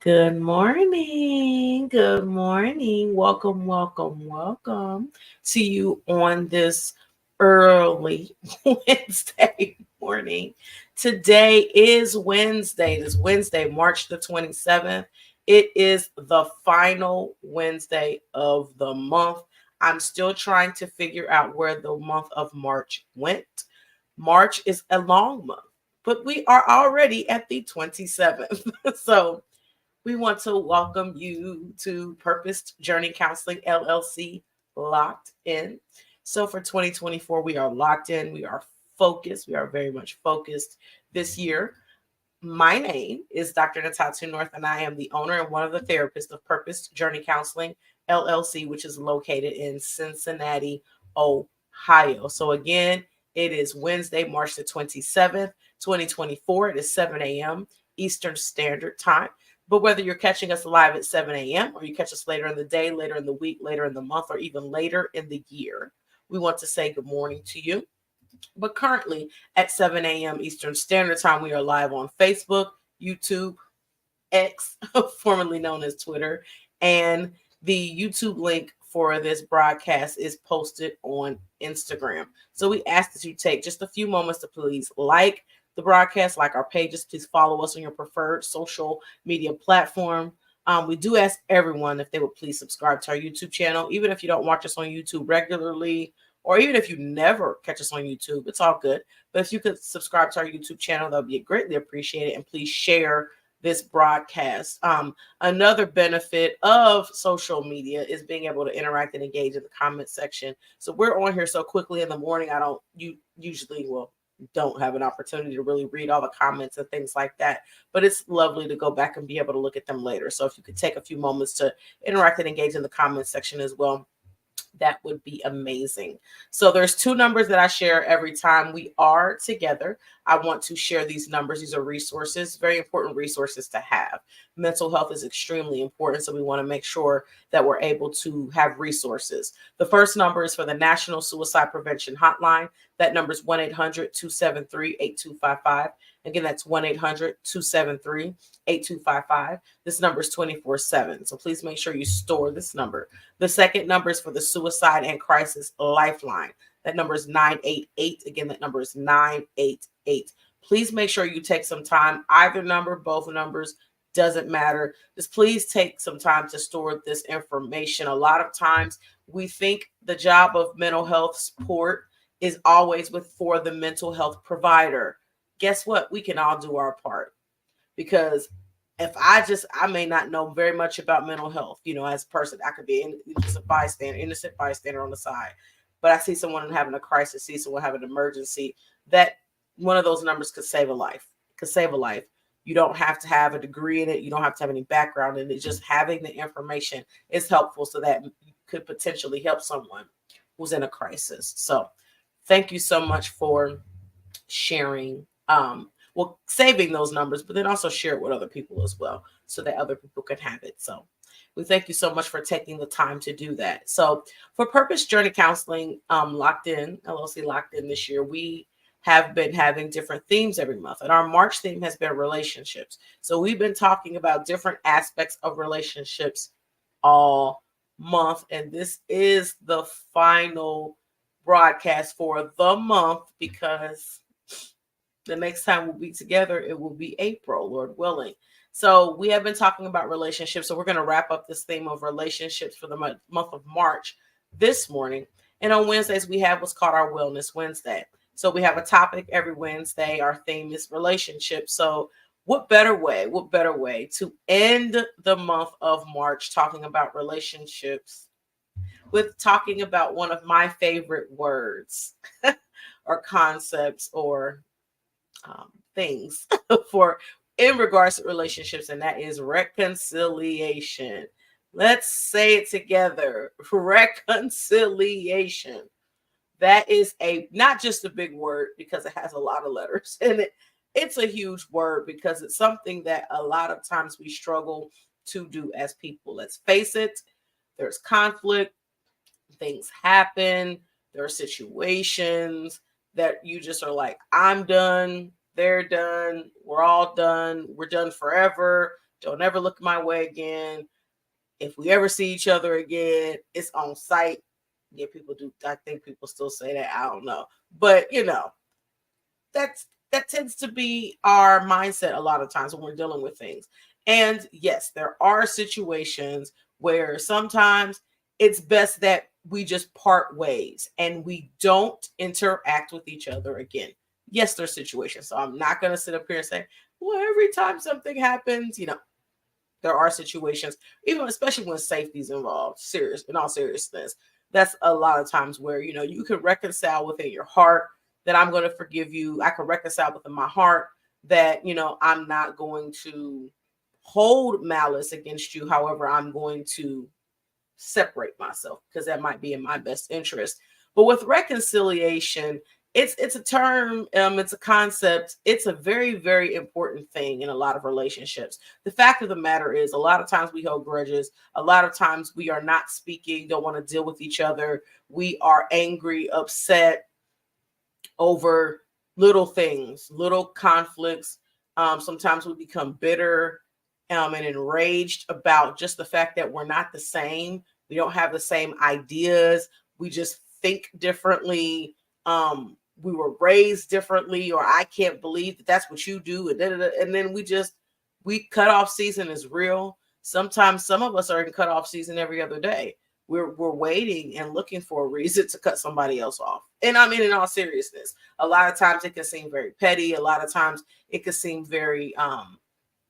Good morning. Good morning. Welcome, welcome, welcome to you on this early Wednesday morning. Today is Wednesday. It is Wednesday, March the 27th. It is the final Wednesday of the month. I'm still trying to figure out where the month of March went. March is a long month, but we are already at the 27th. So, we want to welcome you to Purposed Journey Counseling LLC, Locked In. So for 2024, we are locked in. We are focused. We are very much focused this year. My name is Dr. Natatu North, and I am the owner and one of the therapists of Purposed Journey Counseling LLC, which is located in Cincinnati, Ohio. So again, it is Wednesday, March the 27th, 2024. It is 7 a.m. Eastern Standard Time. But whether you're catching us live at 7 a.m. or you catch us later in the day, later in the week, later in the month, or even later in the year, we want to say good morning to you. But currently at 7 a.m. Eastern Standard Time, we are live on Facebook, YouTube, X, formerly known as Twitter, and the YouTube link for this broadcast is posted on Instagram. So we ask that you take just a few moments to please like the broadcast, like our pages. Please follow us on your preferred social media platform. We do ask everyone if they would please subscribe to our YouTube channel, even if you don't watch us on YouTube regularly, or even if you never catch us on YouTube, it's all good. But if you could subscribe to our YouTube channel, that would be greatly appreciated. And please share this broadcast. Another benefit of social media is being able to interact and engage in the comment section. So we're on here so quickly in the morning. You usually don't have an opportunity to really read all the comments and things like that, but it's lovely to go back and be able to look at them later. So if you could take a few moments to interact and engage in the comment section as well, that would be amazing. So there's two numbers that I share every time we are together. I want to share these numbers. These are resources, very important resources to have. Mental health is extremely important, so we want to make sure that we're able to have resources. The first number is for the National Suicide Prevention Hotline. That number is 1-800-273-8255. Again, that's 1-800-273-8255. This number is 24/7. So please make sure you store this number. The second number is for the Suicide and Crisis Lifeline. That number is 988. Again, that number is 988. Please make sure you take some time. Either number, both numbers, doesn't matter. Just please take some time to store this information. A lot of times we think the job of mental health support is always for the mental health provider. Guess what? We can all do our part, because if I may not know very much about mental health, as a person, I could be just a bystander, innocent bystander on the side, but I see someone having a crisis, see someone having an emergency, that one of those numbers could save a life, You don't have to have a degree in it. You don't have to have any background in it. Just having the information is helpful, so that you could potentially help someone who's in a crisis. So thank you so much for sharing, saving those numbers, but then also share it with other people as well, so that other people can have it. So we thank you so much for taking the time to do that. So for Purpose Journey Counseling, Locked In, LLC Locked In, this year, we have been having different themes every month. And our March theme has been relationships. So we've been talking about different aspects of relationships all month. And this is the final broadcast for the month, because the next time we'll be together, it will be April, Lord willing. So we have been talking about relationships. So we're going to wrap up this theme of relationships for the month of March this morning. And on Wednesdays, we have what's called our Wellness Wednesday. So we have a topic every Wednesday. Our theme is relationships. So what better way to end the month of March talking about relationships with talking about one of my favorite words or concepts or things for in regards to relationships, and that is reconciliation. Let's say it together. Reconciliation. That is a not just a big word because it has a lot of letters in it. It's a huge word because it's something that a lot of times we struggle to do as people. Let's face it, there's conflict, things happen, there are situations that you just are like, I'm done, they're done, we're all done, we're done forever, don't ever look my way again. If we ever see each other again, it's on sight. Yeah, people do. I think people still say that. I don't know. But that tends to be our mindset a lot of times when we're dealing with things. And yes, there are situations where sometimes it's best that we just part ways and we don't interact with each other again. Yes, there's situations. So I'm not going to sit up here and say, well, every time something happens, there are situations, even especially when safety is involved, in all seriousness. That's a lot of times where, you can reconcile within your heart that I'm going to forgive you. I can reconcile within my heart that, I'm not going to hold malice against you. However, I'm going to separate myself because that might be in my best interest. But with reconciliation, it's a term, it's a concept, it's a very, very important thing in a lot of relationships. The fact of the matter is, a lot of times we hold grudges, a lot of times we are not speaking, don't want to deal with each other, we are angry, upset over little things, little conflicts. Sometimes we become bitter and enraged about just the fact that we're not the same, we don't have the same ideas, we just think differently, we were raised differently, or I can't believe that that's what you do, and then we cut off season is real. Sometimes some of us are in cut off season every other day. We're waiting and looking for a reason to cut somebody else off. And I mean, in all seriousness, a lot of times it can seem very petty. A lot of times it can seem very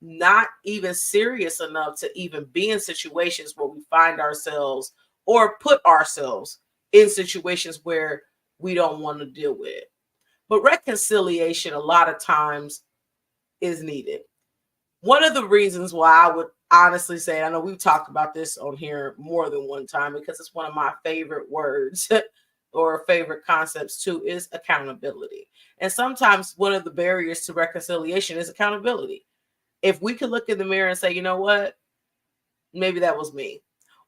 not even serious enough to even be in situations where we find ourselves or put ourselves in situations where we don't want to deal with it. But reconciliation a lot of times is needed. One of the reasons why I would honestly say, I know we've talked about this on here more than one time because it's one of my favorite words or favorite concepts too, is accountability. And sometimes one of the barriers to reconciliation is accountability. If we could look in the mirror and say, you know what, maybe that was me.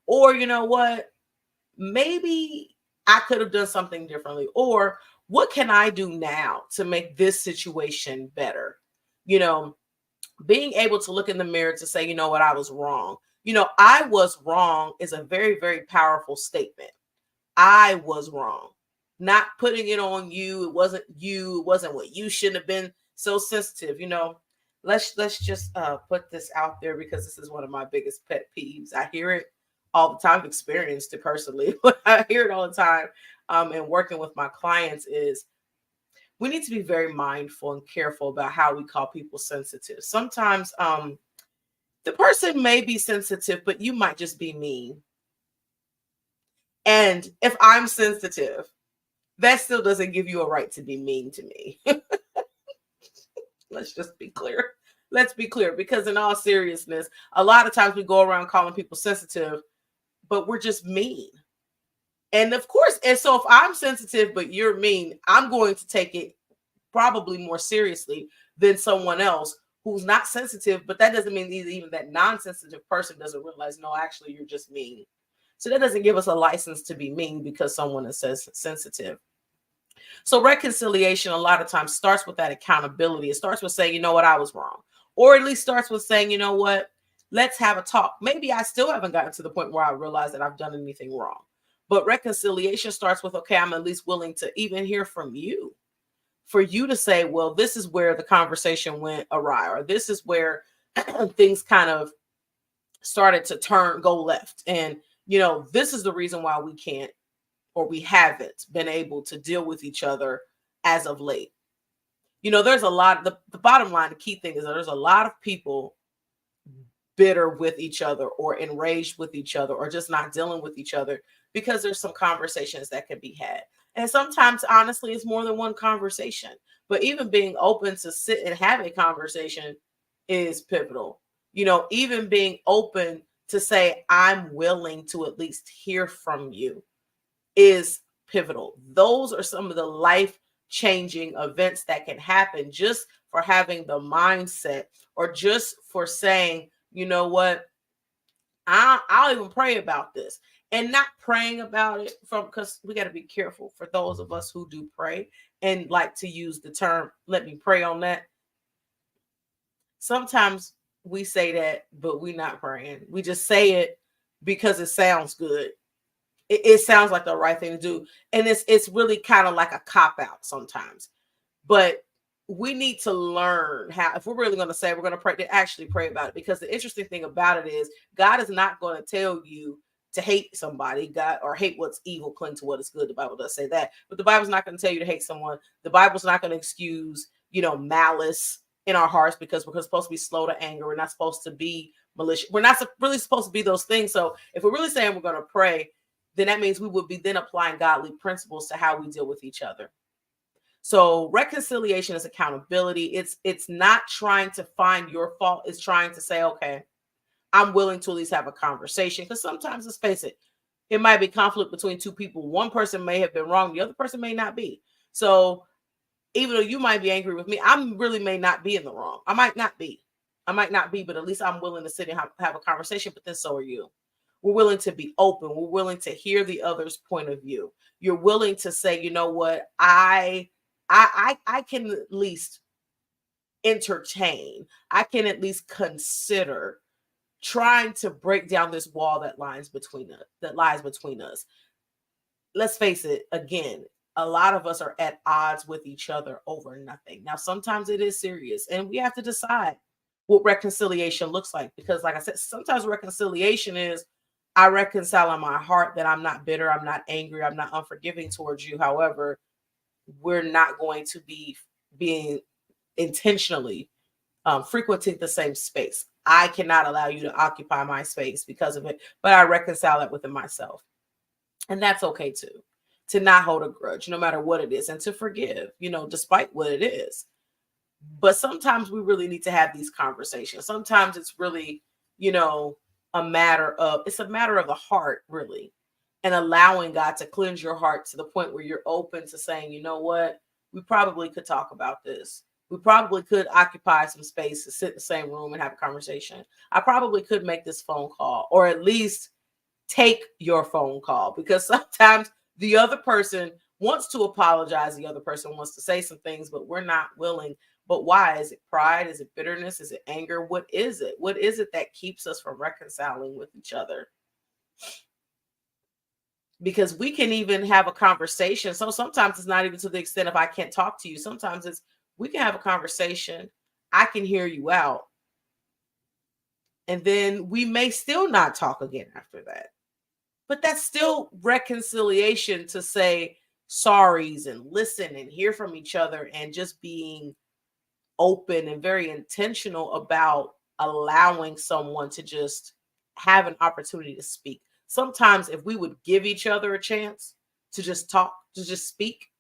Or, you know what, maybe I could have done something differently. Or what can I do now to make this situation better? Being able to look in the mirror to say, you know what, I was wrong. I was wrong is a very, very powerful statement. I was wrong. Not putting it on you. It wasn't you. It wasn't what you shouldn't have been so sensitive. Let's just put this out there because this is one of my biggest pet peeves. I hear it all the time. I've experienced it personally. I hear it all the time. And working with my clients is we need to be very mindful and careful about how we call people sensitive. Sometimes the person may be sensitive, but you might just be mean. And if I'm sensitive, that still doesn't give you a right to be mean to me. Let's just be clear. Let's be clear, because in all seriousness, a lot of times we go around calling people sensitive, but we're just mean. And of course, and so if I'm sensitive, but you're mean, I'm going to take it probably more seriously than someone else who's not sensitive, but that doesn't mean even that non-sensitive person doesn't realize, no, actually, you're just mean. So that doesn't give us a license to be mean because someone is sensitive. So reconciliation a lot of times starts with that accountability. It starts with saying, you know what, I was wrong. Or at least starts with saying, you know what, let's have a talk. Maybe I still haven't gotten to the point where I realize that I've done anything wrong. But reconciliation starts with, okay, I'm at least willing to even hear from you. For you to say, well, this is where the conversation went awry, or this is where things kind of started to go left. And, this is the reason why we can't or we haven't been able to deal with each other as of late. There's a lot, the bottom line, the key thing is that there's a lot of people bitter with each other or enraged with each other or just not dealing with each other because there's some conversations that can be had. And sometimes, honestly, it's more than one conversation. But even being open to sit and have a conversation is pivotal. Even being open to say, I'm willing to at least hear from you is pivotal. Those are some of the life-changing events that can happen just for having the mindset or just for saying, you know what, I'll even pray about this, and not praying about it because we got to be careful for those of us who do pray and like to use the term, let me pray on that. Sometimes we say that, but we're not praying. We just say it because it sounds good. It sounds like the right thing to do. And it's really kind of like a cop-out sometimes. But we need to learn how, if we're really going to say we're going to pray, to actually pray about it. Because the interesting thing about it is God is not going to tell you to hate somebody, God, or hate what's evil, cling to what is good. The Bible does say that. But the Bible's not going to tell you to hate someone. The Bible's not going to excuse, malice in our hearts, because we're supposed to be slow to anger. We're not supposed to be malicious. We're not really supposed to be those things. So if we're really saying we're going to pray, then that means we would be then applying godly principles to how we deal with each other. So reconciliation is accountability. It's not trying to find your fault. It's trying to say, okay, I'm willing to at least have a conversation. Because sometimes, let's face it might be conflict between two people. One person may have been wrong. The other person may not be. So even though you might be angry with me, I really may not be in the wrong. I might not be, but at least I'm willing to sit and have a conversation. But then so are you. We're willing to be open. We're willing to hear the other's point of view. You're willing to say, you know what, I can at least entertain. I can at least consider trying to break down this wall that lies between us. Let's face it, again, a lot of us are at odds with each other over nothing. Now, sometimes it is serious, and we have to decide what reconciliation looks like. Because like I said, sometimes reconciliation is, I reconcile in my heart that I'm not bitter, I'm not angry, I'm not unforgiving towards you. However, we're not going to be being intentionally frequenting the same space. I cannot allow you to occupy my space because of it, but I reconcile it within myself. And that's okay too, to not hold a grudge, no matter what it is, and to forgive, despite what it is. But sometimes we really need to have these conversations. Sometimes it's really, a matter of the heart, really, and allowing God to cleanse your heart to the point where you're open to saying, you know what, we probably could talk about this. We probably could occupy some space to sit in the same room and have a conversation. I probably could make this phone call, or at least take your phone call, because sometimes the other person wants to apologize. The other person wants to say some things, but we're not willing. But why? Is it pride? Is it bitterness? Is it anger? What is it? What is it that keeps us from reconciling with each other? Because we can even have a conversation. So sometimes it's not even to the extent of I can't talk to you. Sometimes it's, we can have a conversation. I can hear you out. And then we may still not talk again after that. But that's still reconciliation, to say sorries and listen and hear from each other, and just being open and very intentional about allowing someone to just have an opportunity to speak. Sometimes if we would give each other a chance to just talk, to just speak,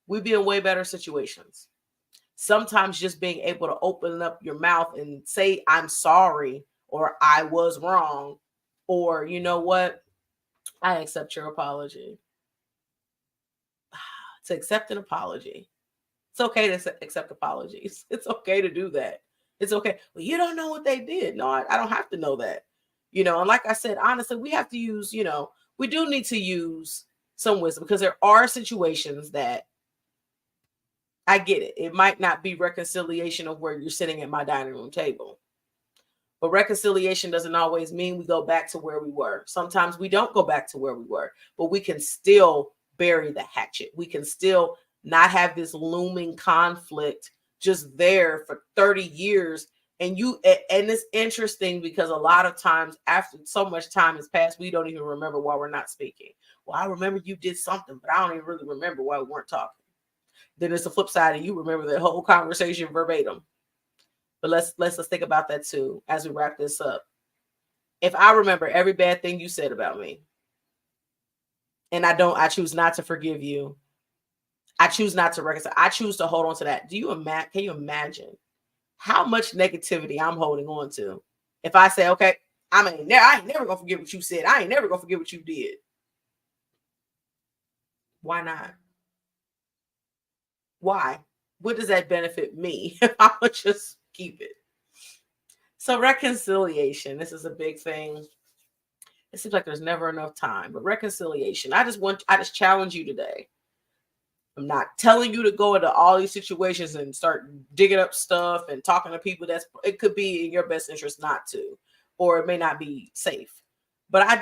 we'd be in way better situations. Sometimes just being able to open up your mouth and say, I'm sorry, or I was wrong, or you know what, I accept your apology. To accept an apology. It's okay to accept apologies. It's okay to do that. It's okay. Well, you don't know what they did. No, I don't have to know that. And like I said, honestly, we have to use, we do need to use some wisdom, because there are situations that, I get it. It might not be reconciliation of where you're sitting at my dining room table. But reconciliation doesn't always mean we go back to where we were. Sometimes we don't go back to where we were, but we can still bury the hatchet. We can still not have this looming conflict just there for 30 years And it's interesting because a lot of times after so much time has passed, we don't even remember why we're not speaking. Well, I remember you did something, but I don't even really remember why we weren't talking. Then it's the flip side, and you remember the whole conversation verbatim. But let's think about that too as we wrap this up. If I remember every bad thing you said about me, and I choose not to forgive you, I choose not to reconcile, I choose to hold on to that. Can you imagine how much negativity I'm holding on to? If I say, okay, I ain't never gonna forget what you said. I ain't never gonna forget what you did. Why not? Why? What does that benefit me if I would just keep it? So reconciliation, this is a big thing. It seems like there's never enough time, but reconciliation. I just challenge you today. I'm not telling you to go into all these situations and start digging up stuff and talking to people. It could be in your best interest not to, or it may not be safe. But I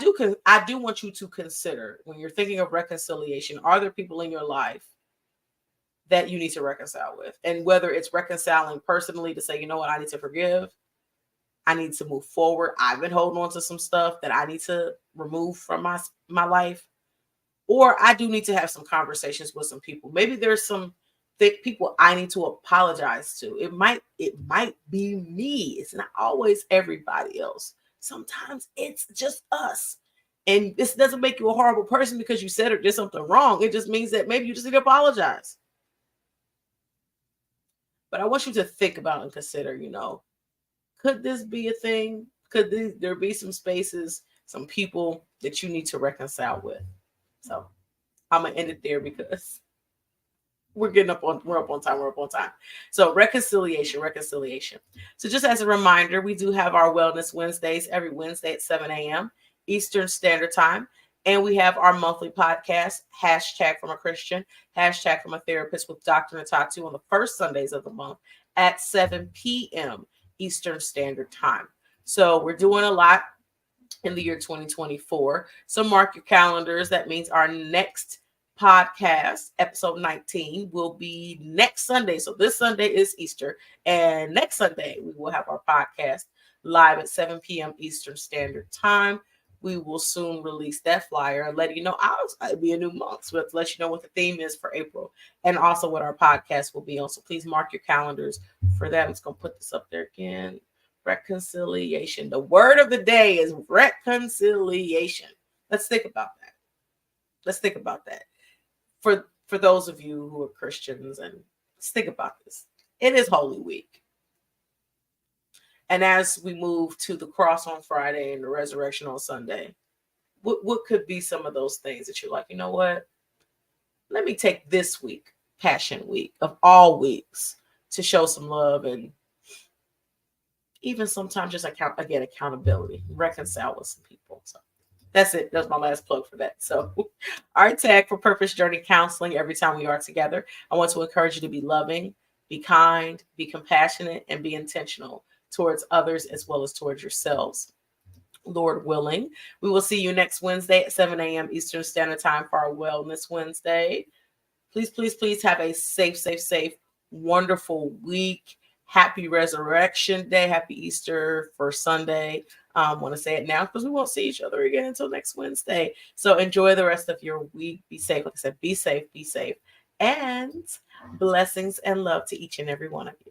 do want you to consider, when you're thinking of reconciliation, are there people in your life that you need to reconcile with? And whether it's reconciling personally to say, you know what, I need to forgive, I need to move forward. I've been holding on to some stuff that I need to remove from my life. Or I do need to have some conversations with some people. Maybe there's some people I need to apologize to. It might be me. It's not always everybody else. Sometimes it's just us. And this doesn't make you a horrible person because you said or did something wrong. It just means that maybe you just need to apologize. But I want you to think about and consider, could this be a thing? Could there be some spaces, some people that you need to reconcile with? So I'm gonna end it there because we're up on time. So reconciliation. So just as a reminder, we do have our Wellness Wednesdays every Wednesday at 7 a.m. Eastern Standard Time. And we have our monthly podcast, hashtag from a Christian, hashtag from a therapist with Dr. Natatu on the first Sundays of the month at 7 p.m. Eastern Standard Time. So we're doing a lot in the year 2024. So mark your calendars. That means our next podcast, episode 19, will be next Sunday. So this Sunday is Easter. And next Sunday, we will have our podcast live at 7 p.m. Eastern Standard Time. We will soon release that flyer and let you know it'll be a new month. So we have to let you know what the theme is for April and also what our podcast will be on. So please mark your calendars for that. I'm just going to put this up there again. Reconciliation. The word of the day is reconciliation. Let's think about that. For those of you who are Christians, and let's think about this. It is Holy Week. And as we move to the cross on Friday and the resurrection on Sunday, what could be some of those things that you're like, you know what? Let me take this week, Passion Week, of all weeks, to show some love and even sometimes just accountability, reconcile with some people. So that's it. That's my last plug for that. So our tag for Purpose Journey Counseling, every time we are together, I want to encourage you to be loving, be kind, be compassionate, and be intentional towards others as well as towards yourselves. Lord willing, we will see you next Wednesday at 7 a.m. Eastern Standard Time for our Wellness Wednesday. Please have a safe, wonderful week. Happy Resurrection Day. Happy Easter for Sunday. I want to say it now because we won't see each other again until next Wednesday. So enjoy the rest of your week. Be safe. Like I said, be safe. And blessings and love to each and every one of you.